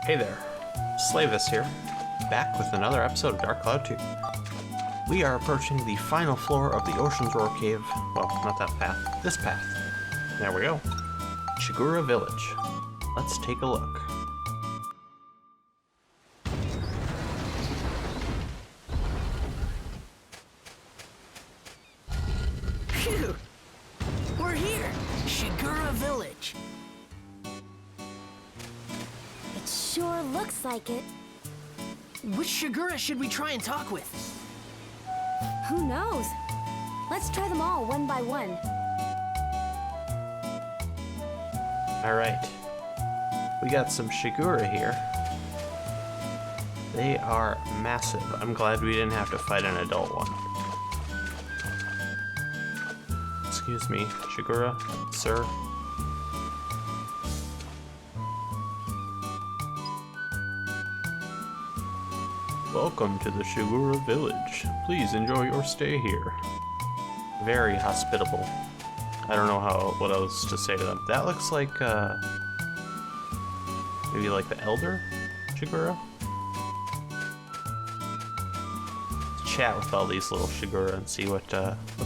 Hey there, Slavis here, back with another episode of Dark Cloud 2. We are approaching the final floor of the Ocean's Roar Cave. Well, not that path, this path. There we go. Shigura Village. Let's take a look. Phew! We're here! Shigura Village. It sure looks like it. Which Shigura should we try and talk with? Who knows? Let's try them all one by one. Alright. We got some Shigura here. They are massive. I'm glad we didn't have to fight an adult one. Excuse me, Shigura, sir. Welcome to the Shigura Village. Please enjoy your stay here. Very hospitable. I don't know what else to say to them. That looks like, maybe like the Elder Shigura? Let's chat with all these little Shigura and see what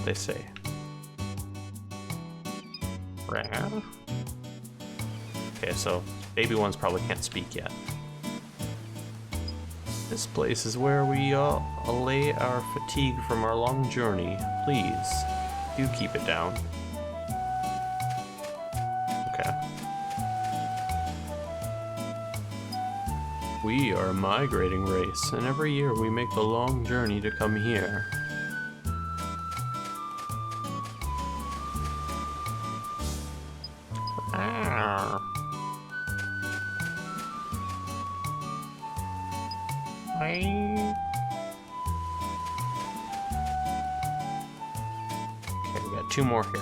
they say. Rad. Okay, so baby ones probably can't speak yet. This place is where we allay our fatigue from our long journey. Please, do keep it down. Okay. We are a migrating race, and every year we make the long journey to come here. Ah. Okay, we got two more here.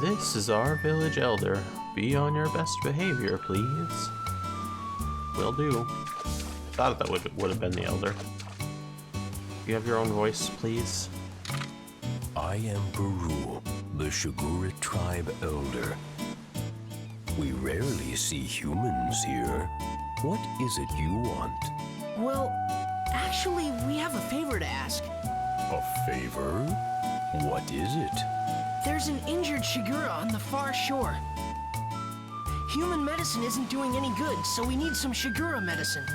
This is our village elder. Be on your best behavior, please. Will do. Thought that would have been the elder. You have your own voice, please. I am Baru, the Shigura tribe elder. We rarely see humans here. What is it you want? Well, actually, we have a favor to ask. A favor? What is it? There's an injured Shigura on the far shore. Human medicine isn't doing any good, so we need some Shigura medicine.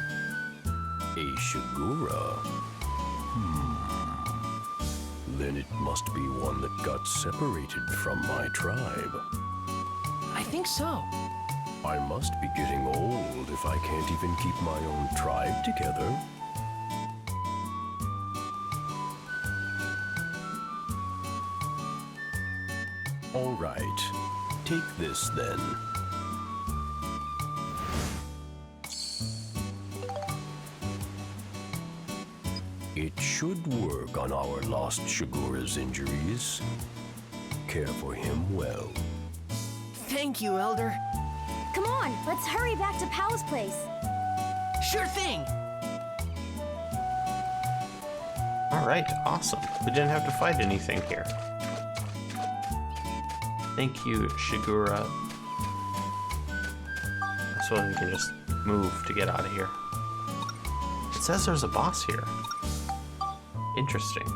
A Shigura? Then it must be one that got separated from my tribe. I think so. I must be getting old if I can't even keep my own tribe together. All right, take this then. It should work on our lost Shigura's injuries. Care for him well. Thank you, Elder. Come on, let's hurry back to Pal's place. Sure thing. Alright, awesome. We didn't have to fight anything here. Thank you, Shigura. I suppose we can just move to get out of here. It says there's a boss here. Interesting.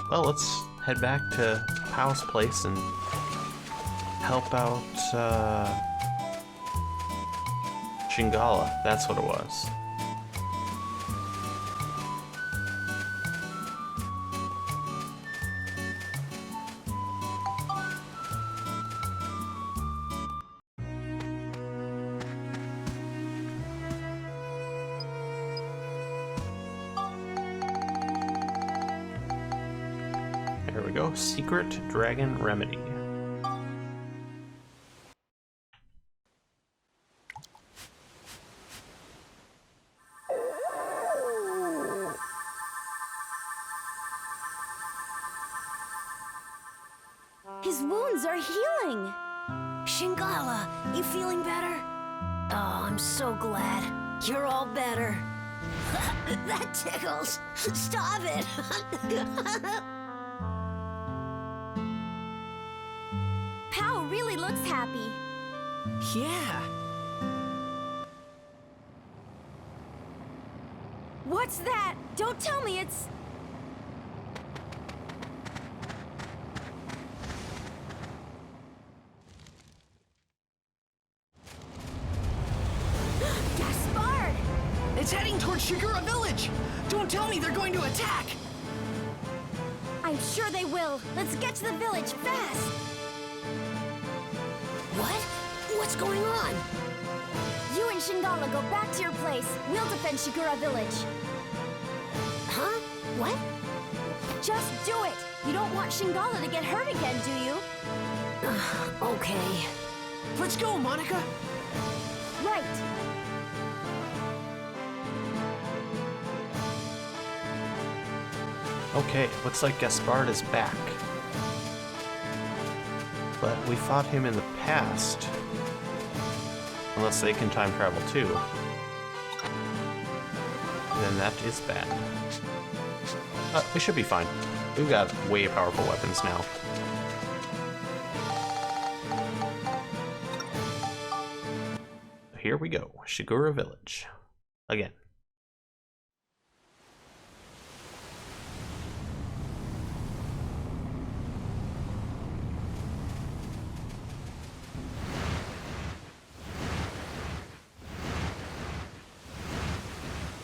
Well, let's head back to Pal's place and help out, Shingala. That's what it was. There we go. Secret Dragon Remedy. His wounds are healing. Shingala, you feeling better? Oh, I'm so glad. You're all better. That tickles. Stop it. Pal really looks happy. Yeah. What's that? Don't tell me it's... Gaspard! It's heading towards Shigura village! Don't tell me they're going to attack! I'm sure they will. Let's get to the village fast. What? What's going on? You and Shingala go back to your place. We'll defend Shigura village. Huh? What? Just do it. You don't want Shingala to get hurt again, do you? Okay. Let's go, Monica! Right. Okay, looks like Gaspard is back. But we fought him in the past. Unless they can time travel too. Then that is bad. We should be fine. We've got way powerful weapons now. Here we go. Shigura Village. Again.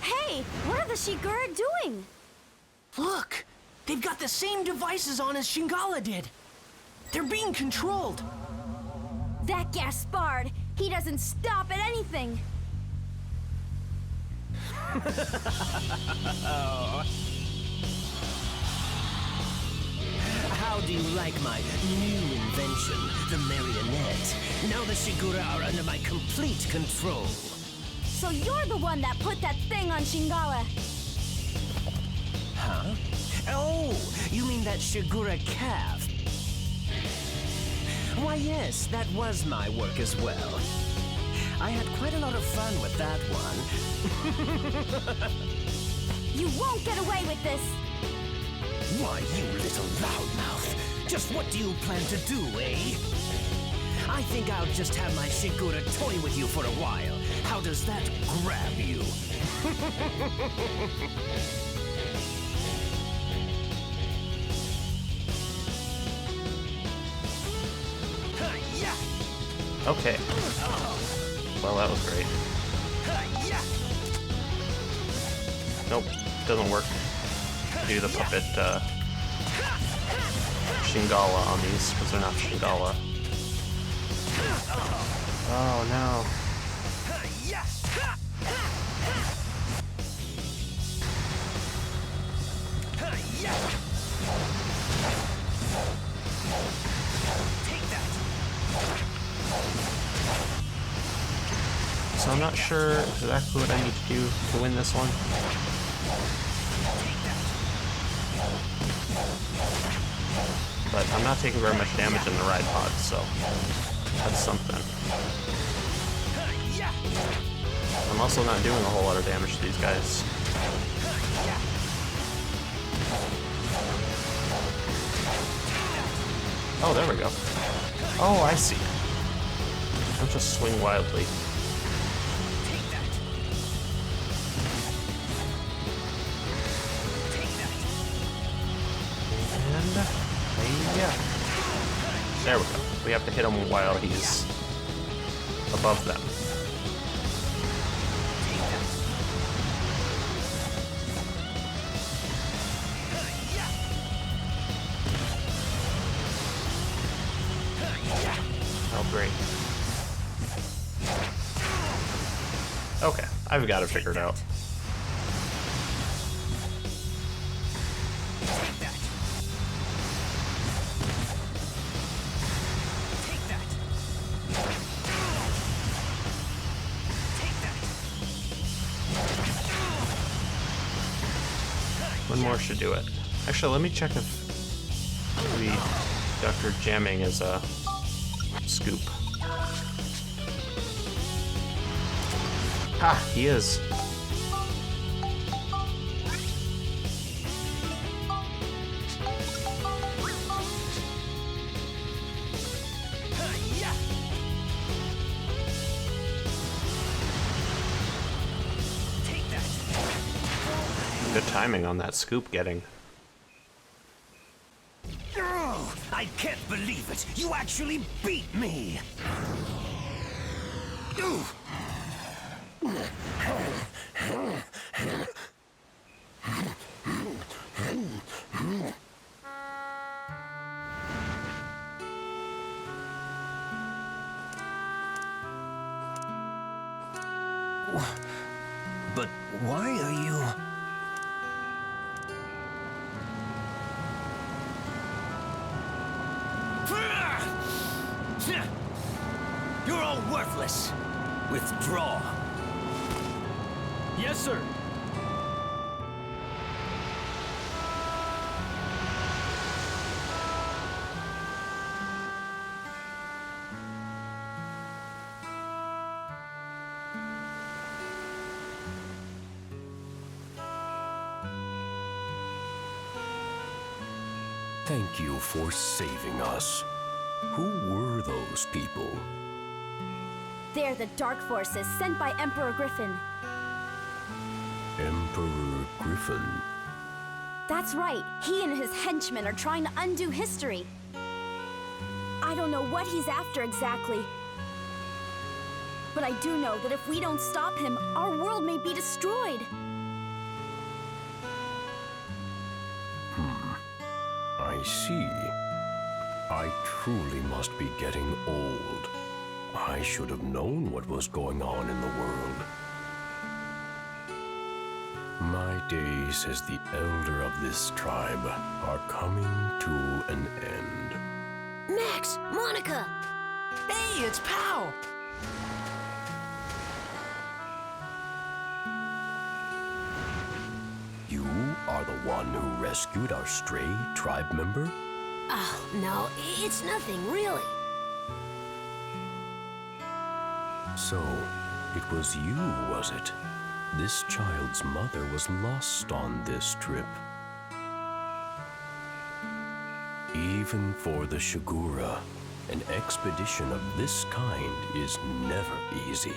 Hey, what are the Shigura doing? Look! They've got the same devices on as Shingala did! They're being controlled! That Gaspard, he doesn't stop at anything. How do you like my new invention, the marionette? Now the Shigura are under my complete control. So you're the one that put that thing on Shingala. Huh? Oh, you mean that Shigura calf? Why yes, that was my work as well. I had quite a lot of fun with that one. You won't get away with this. Why, you little loudmouth. Just what do you plan to do, eh? I think I'll just have my Shigura toy with you for a while. How does that grab you? Okay. Well, that was great. Nope, doesn't work. Do the puppet Shingala on these, because they're not Shingala. Oh no. So I'm not sure exactly what I need to do to win this one. But I'm not taking very much damage in the ride pod, so that's something. I'm also not doing a whole lot of damage to these guys. Oh, there we go. Oh, I see. I'll just swing wildly. And yeah. There we go. We have to hit him while he's above them. Oh, great. Okay, I've got it figured out. One more should do it. Actually, let me check if the Dr. Jamming is a scoop. Ha! He is. Good timing on that scoop getting. Oh, I can't believe it! You actually beat me! Ooh. But why are you... You're all worthless. Withdraw. Yes, sir. Thank you for saving us. Who were those people? They're the Dark Forces sent by Emperor Griffin. Emperor Griffin. That's right. He and his henchmen are trying to undo history. I don't know what he's after exactly. But I do know that if we don't stop him, our world may be destroyed. I see. I truly must be getting old. I should have known what was going on in the world. My days as the elder of this tribe are coming to an end. Max, Monica! Hey, it's Pow! You are the one who rescued our stray tribe member? Oh, no, it's nothing, really. So, it was you, was it? This child's mother was lost on this trip. Even for the Shigura, an expedition of this kind is never easy.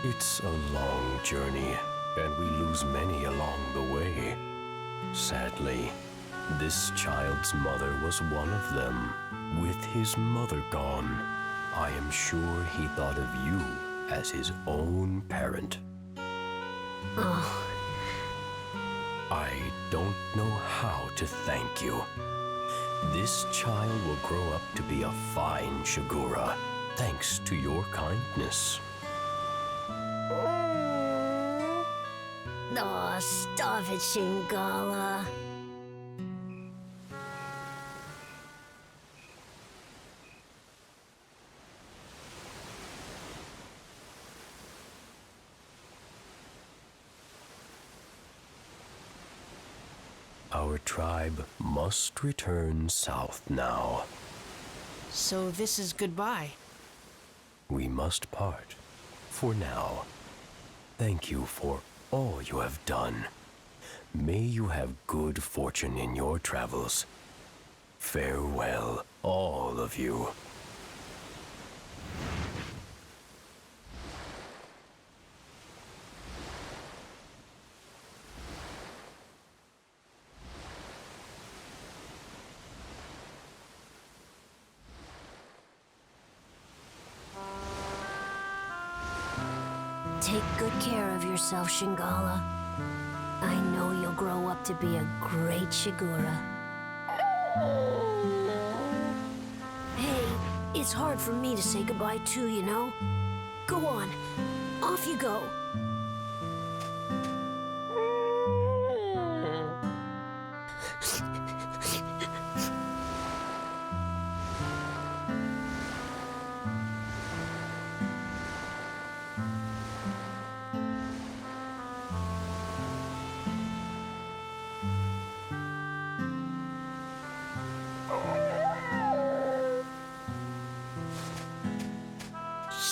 It's a long journey, and we lose many along the way. Sadly, this child's mother was one of them. With his mother gone, I am sure he thought of you as his own parent. Oh, I don't know how to thank you. This child will grow up to be a fine Shigura, thanks to your kindness. oh, stop it, Shingala. Our tribe must return south now. So this is goodbye. We must part, for now. Thank you for all you have done. May you have good fortune in your travels. Farewell, all of you. Take good care of yourself, Shingala. I know you'll grow up to be a great Shigura. Hey, it's hard for me to say goodbye too, you know? Go on. Off you go.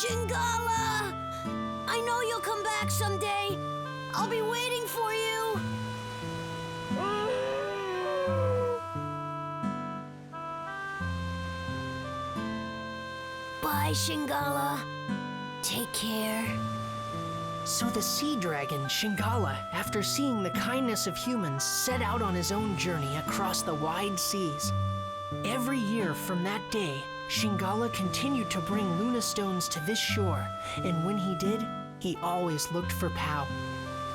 Shingala! I know you'll come back someday. I'll be waiting for you. Bye, Shingala. Take care. So the sea dragon, Shingala, after seeing the kindness of humans, set out on his own journey across the wide seas. Every year from that day, Shingala continued to bring Luna stones to this shore, and when he did, he always looked for Pau.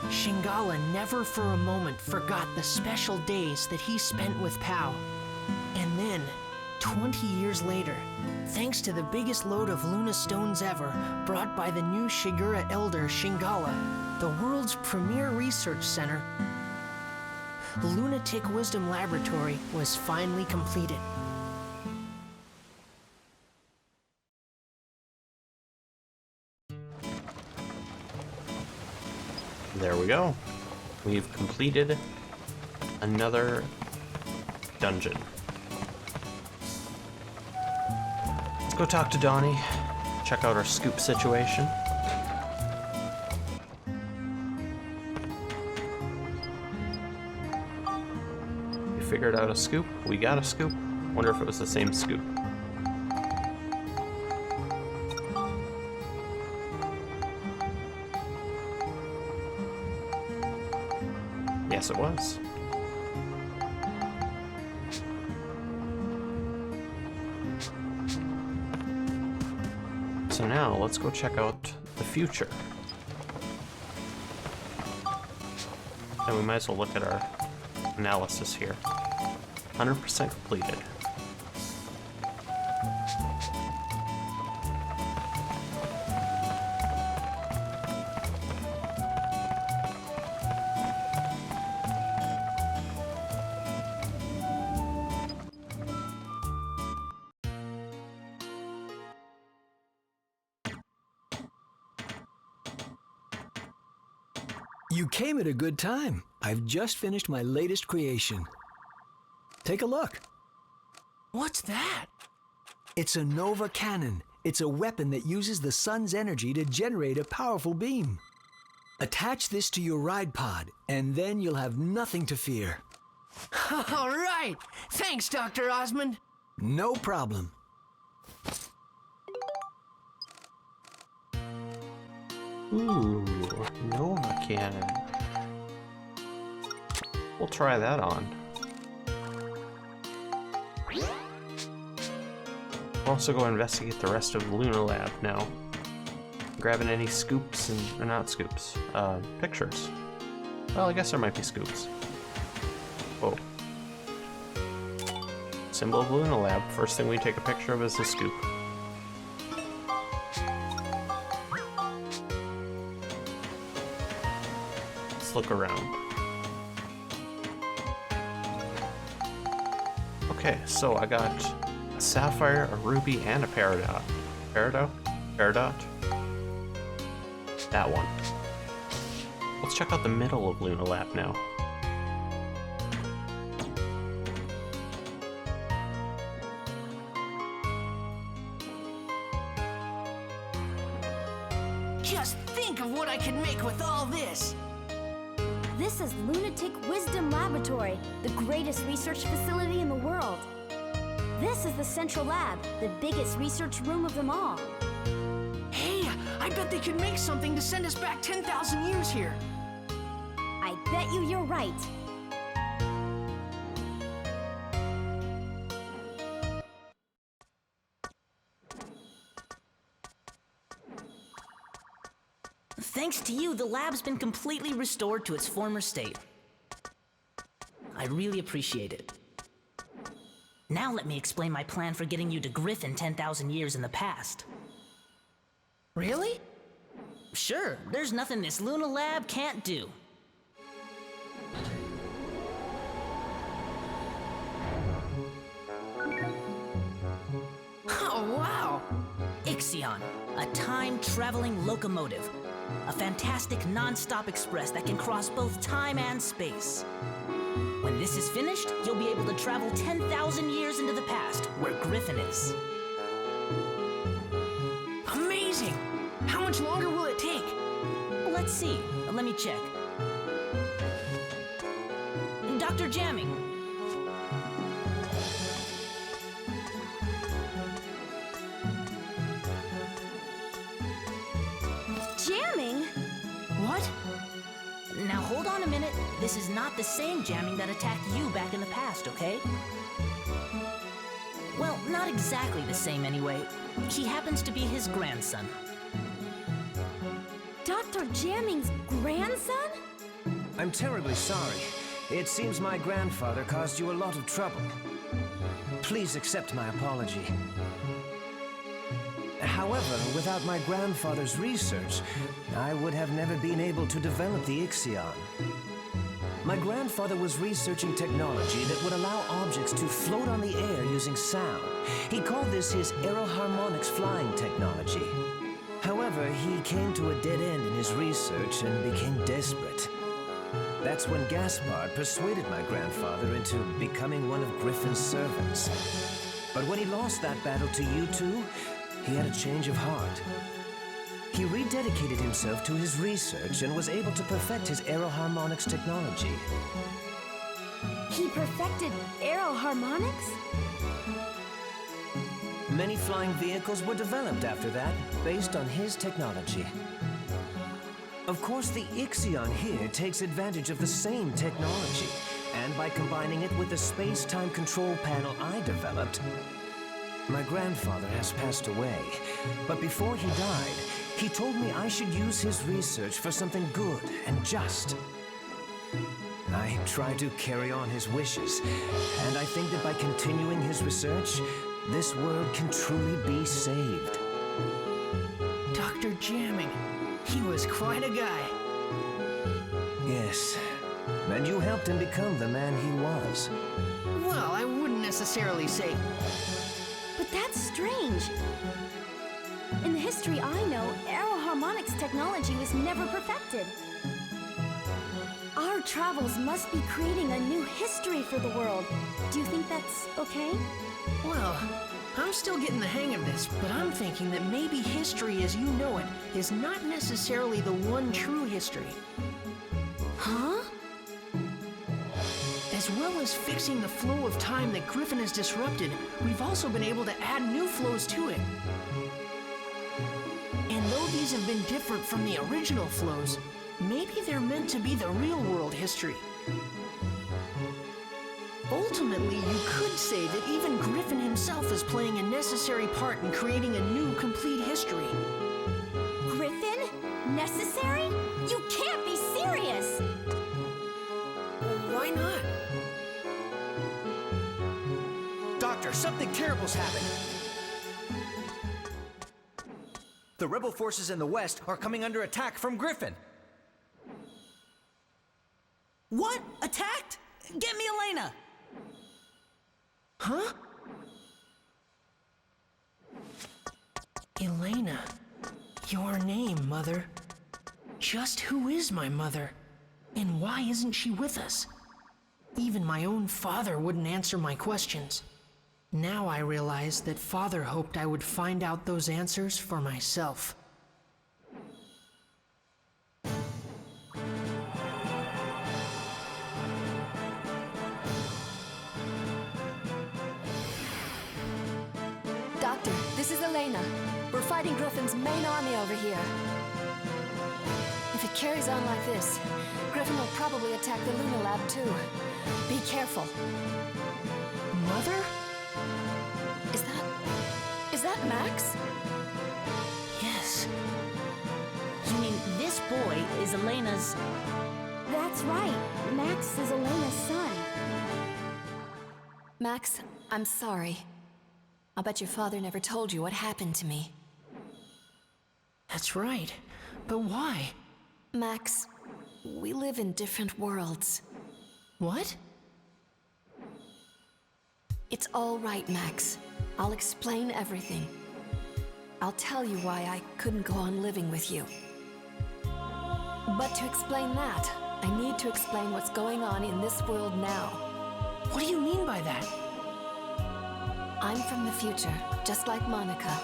Shingala never for a moment forgot the special days that he spent with Pau. And then, 20 years later, thanks to the biggest load of Luna stones ever brought by the new Shigura elder Shingala, the world's premier research center, the Lunatic Wisdom Laboratory was finally completed. There we go. We've completed another dungeon. Let's go talk to Donnie, check out our scoop situation. We figured out a scoop. We got a scoop. Wonder if it was the same scoop. Yes, it was. So now, let's go check out the future. And we might as well look at our analysis here. 100% completed. You came at a good time. I've just finished my latest creation. Take a look. What's that? It's a Nova Cannon. It's a weapon that uses the sun's energy to generate a powerful beam. Attach this to your ride pod, and then you'll have nothing to fear. All right. Thanks, Dr. Osmond. No problem. Ooh, Nova Cannon. We'll try that on. We'll also go investigate the rest of the Luna Lab now. Grabbing any scoops and, or not scoops, pictures. Well, I guess there might be scoops. Whoa. Symbol of Luna Lab. First thing we take a picture of is the scoop. Let's look around. Okay, so I got a sapphire, a ruby, and a peridot. Peridot? Peridot? That one. Let's check out the middle of Luna Lab now. Just think of what I can make with all this. This is Lunatic Wisdom Laboratory, the greatest research facility in the world. This is the central lab, the biggest research room of them all. Hey, I bet they could make something to send us back 10,000 years here. I bet you're right. Thanks to you, the lab's been completely restored to its former state. I really appreciate it. Now let me explain my plan for getting you to Griffin 10,000 years in the past. Really? Sure, there's nothing this Luna Lab can't do. Oh, wow. Ixion, a time-traveling locomotive. A fantastic non-stop express that can cross both time and space. When this is finished, you'll be able to travel 10,000 years into the past, where Griffin is. Amazing! How much longer will it take? Let's see. Let me check. Dr. Jamming. Jamming? What? Now hold on a minute. This is not the same jamming that attacked you back in the past, okay? Well, not exactly the same anyway. He happens to be his grandson. Dr. Jamming's grandson? I'm terribly sorry. It seems my grandfather caused you a lot of trouble. Please accept my apology. However, without my grandfather's research, I would have never been able to develop the Ixion. My grandfather was researching technology that would allow objects to float on the air using sound. He called this his aeroharmonics flying technology. However, he came to a dead end in his research and became desperate. That's when Gaspard persuaded my grandfather into becoming one of Griffin's servants. But when he lost that battle to you two, he had a change of heart. He rededicated himself to his research and was able to perfect his aeroharmonics technology. He perfected aeroharmonics? Many flying vehicles were developed after that, based on his technology. Of course, the Ixion here takes advantage of the same technology, and by combining it with the space-time control panel I developed, my grandfather has passed away. But before he died, he told me I should use his research for something good and just. I tried to carry on his wishes, and I think that by continuing his research, this world can truly be saved. Dr. Jamming. He was quite a guy. Yes, and you helped him become the man he was. Well, I wouldn't necessarily say. But that's strange. In the history I know, aeroharmonics technology was never perfected. Our travels must be creating a new history for the world. Do you think that's okay? Well, I'm still getting the hang of this, but I'm thinking that maybe history as you know it is not necessarily the one true history. Huh? As well as fixing the flow of time that Griffin has disrupted, we've also been able to add new flows to it. And though these have been different from the original flows, maybe they're meant to be the real world history. Ultimately, you could say that even Griffin himself is playing a necessary part in creating a new, complete history. Griffin? Necessary? You can't be serious! Why not? Doctor, something terrible's happened. The rebel forces in the west are coming under attack from Griffin. What? Attacked? Get me Elena! Huh? Elena. Your name, Mother. Just who is my mother? And why isn't she with us? Even my own father wouldn't answer my questions. Now I realize that Father hoped I would find out those answers for myself. Doctor, this is Elena. We're fighting Griffin's main army over here. If it carries on like this, Griffin will probably attack the Luna Lab too. Be careful. Mother? Is that Max? Yes. You mean this boy is Elena's... That's right. Max is Elena's son. Max, I'm sorry. I'll bet your father never told you what happened to me. That's right. But why? Max, we live in different worlds. What? It's all right, Max. I'll explain everything. I'll tell you why I couldn't go on living with you. But to explain that, I need to explain what's going on in this world now. What do you mean by that? I'm from the future, just like Monica.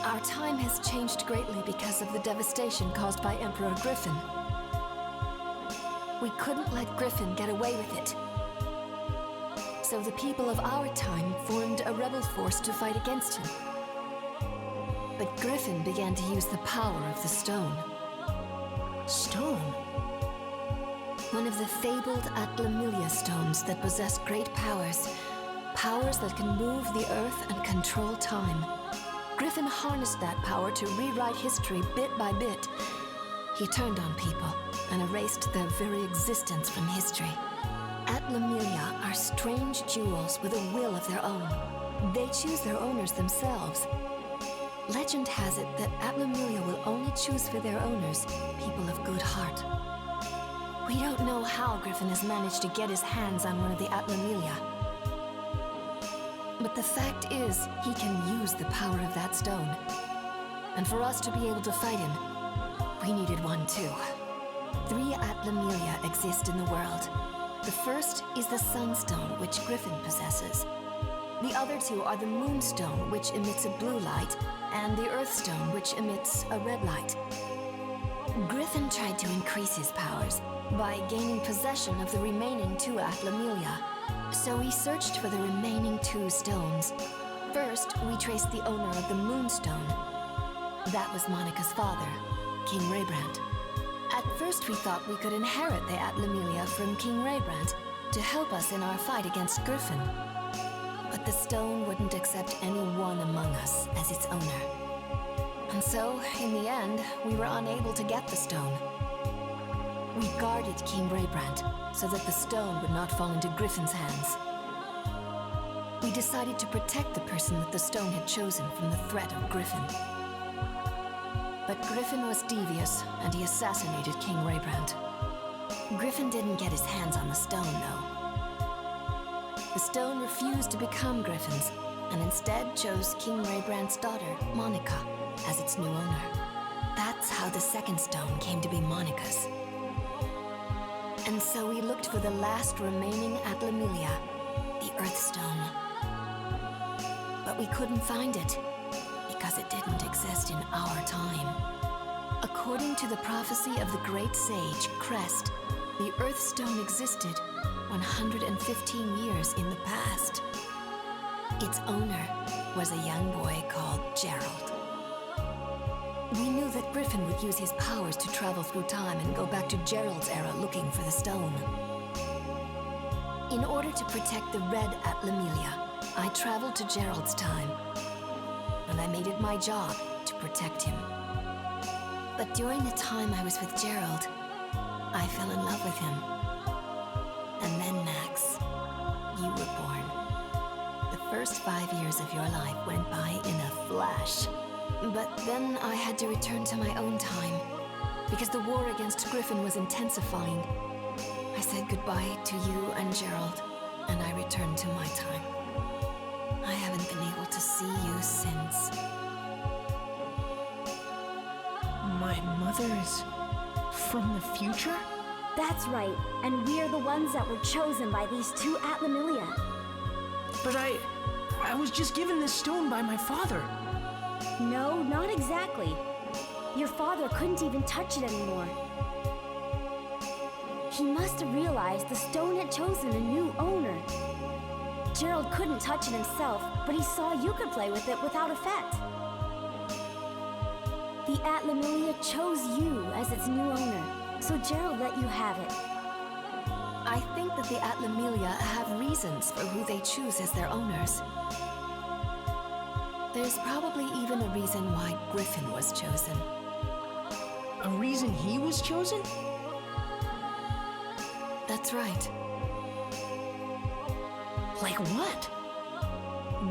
Our time has changed greatly because of the devastation caused by Emperor Griffin. We couldn't let Griffin get away with it. So the people of our time formed a rebel force to fight against him. But Griffin began to use the power of the stone. Stone? One of the fabled Atlamilia stones that possess great powers. Powers that can move the earth and control time. Griffin harnessed that power to rewrite history bit by bit. He turned on people and erased their very existence from history. Atlamilia are strange jewels with a will of their own. They choose their owners themselves. Legend has it that Atlamilia will only choose for their owners people of good heart. We don't know how Griffin has managed to get his hands on one of the Atlamilia. But the fact is, he can use the power of that stone. And for us to be able to fight him, we needed one too. 3 Atlamilia exist in the world. The first is the Sunstone, which Griffin possesses. The other 2 are the Moonstone, which emits a blue light, and the Earthstone, which emits a red light. Griffin tried to increase his powers by gaining possession of the remaining 2 Atlamilia. So we searched for the remaining 2 stones. First, we traced the owner of the Moonstone. That was Monica's father, King Raybrand. At first, we thought we could inherit the Atlamilia from King Raybrand to help us in our fight against Griffin. But the stone wouldn't accept any one among us as its owner. And so, in the end, we were unable to get the stone. We guarded King Raybrand so that the stone would not fall into Griffin's hands. We decided to protect the person that the stone had chosen from the threat of Griffin. But Griffin was devious, and he assassinated King Raybrand. Griffin didn't get his hands on the stone, though. The stone refused to become Griffin's, and instead chose King Raybrand's daughter, Monica, as its new owner. That's how the second stone came to be Monica's. And so we looked for the last remaining Atlamilia, the Earthstone. But we couldn't find it, because it didn't exist in our time. According to the prophecy of the great sage, Crest, the Earthstone existed 115 years in the past. Its owner was a young boy called Gerald. We knew that Griffin would use his powers to travel through time and go back to Gerald's era looking for the stone. In order to protect the red Atlamilia, I traveled to Gerald's time, and I made it my job to protect him. But during the time I was with Gerald, I fell in love with him. And then, Max, you were born. The first 5 years of your life went by in a flash. But then I had to return to my own time, because the war against Griffin was intensifying. I said goodbye to you and Gerald, and I returned to my time. I haven't been able to see you since. My mother is from the future? That's right, and we're the ones that were chosen by these 2 Atlamilia. But I was just given this stone by my father. No, not exactly. Your father couldn't even touch it anymore. He must have realized the stone had chosen a new owner. Gerald couldn't touch it himself, but he saw you could play with it without effect. The Atlamilia chose you as its new owner, so Gerald let you have it. I think that the Atlamilia have reasons for who they choose as their owners. There's probably even a reason why Griffin was chosen. A reason he was chosen? That's right. Like what?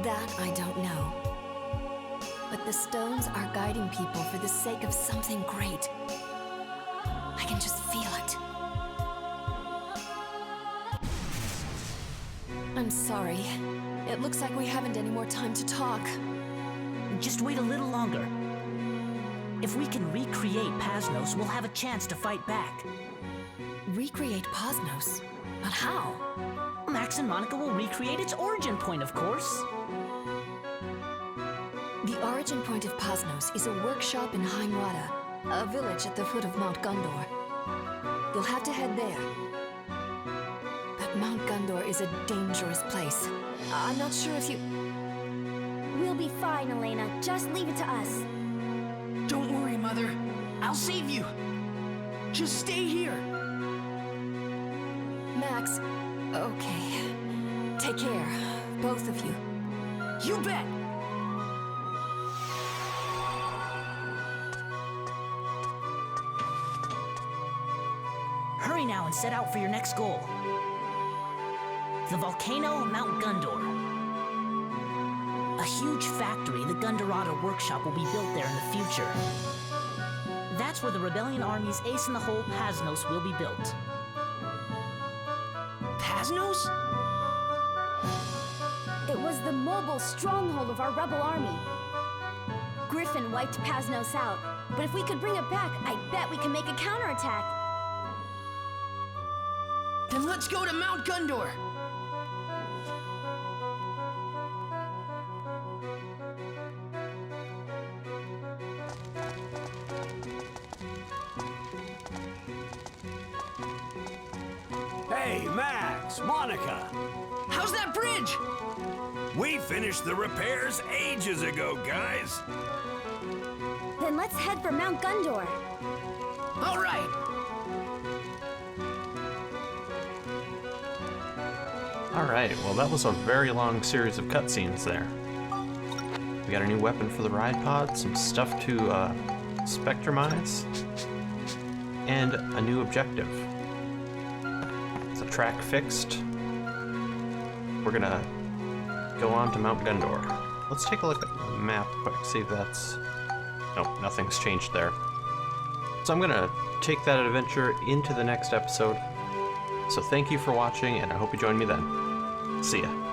That I don't know. But the stones are guiding people for the sake of something great. I can just feel it. I'm sorry. It looks like we haven't any more time to talk. Just wait a little longer. If we can recreate Pasnos, we'll have a chance to fight back. Recreate Pasnos? But how? Max and Monica will recreate its origin point, of course. The origin point of Pasnos is a workshop in Heimrada, a village at the foot of Mount Gondor. You'll have to head there. But Mount Gondor is a dangerous place. I'm not sure if you... We'll be fine, Elena. Just leave it to us. Don't worry, Mother. I'll save you. Just stay here. Max, okay. Take care, both of you. You bet. Hurry now and set out for your next goal. The volcano Mount Gundor. A huge factory, the Gundorada workshop, will be built there in the future. That's where the Rebellion Army's ace in the hole, Pasnos, will be built. Pasnos? It was the mobile stronghold of our rebel army. Griffin wiped Pasnos out, but if we could bring it back, I bet we can make a counterattack. Then let's go to Mount Gundor. Hey, Max, Monica. How's that bridge? We finished the repairs ages ago, guys. Then let's head for Mount Gundor. All right. Alright, well that was a very long series of cutscenes there. We got a new weapon for the ride pod, some stuff to spectrumize, and a new objective. The track fixed. We're gonna go on to Mount Gundor. Let's take a look at the map quick, see if that's... Nope, nothing's changed there. So I'm gonna take that adventure into the next episode. So thank you for watching, and I hope you join me then. See ya.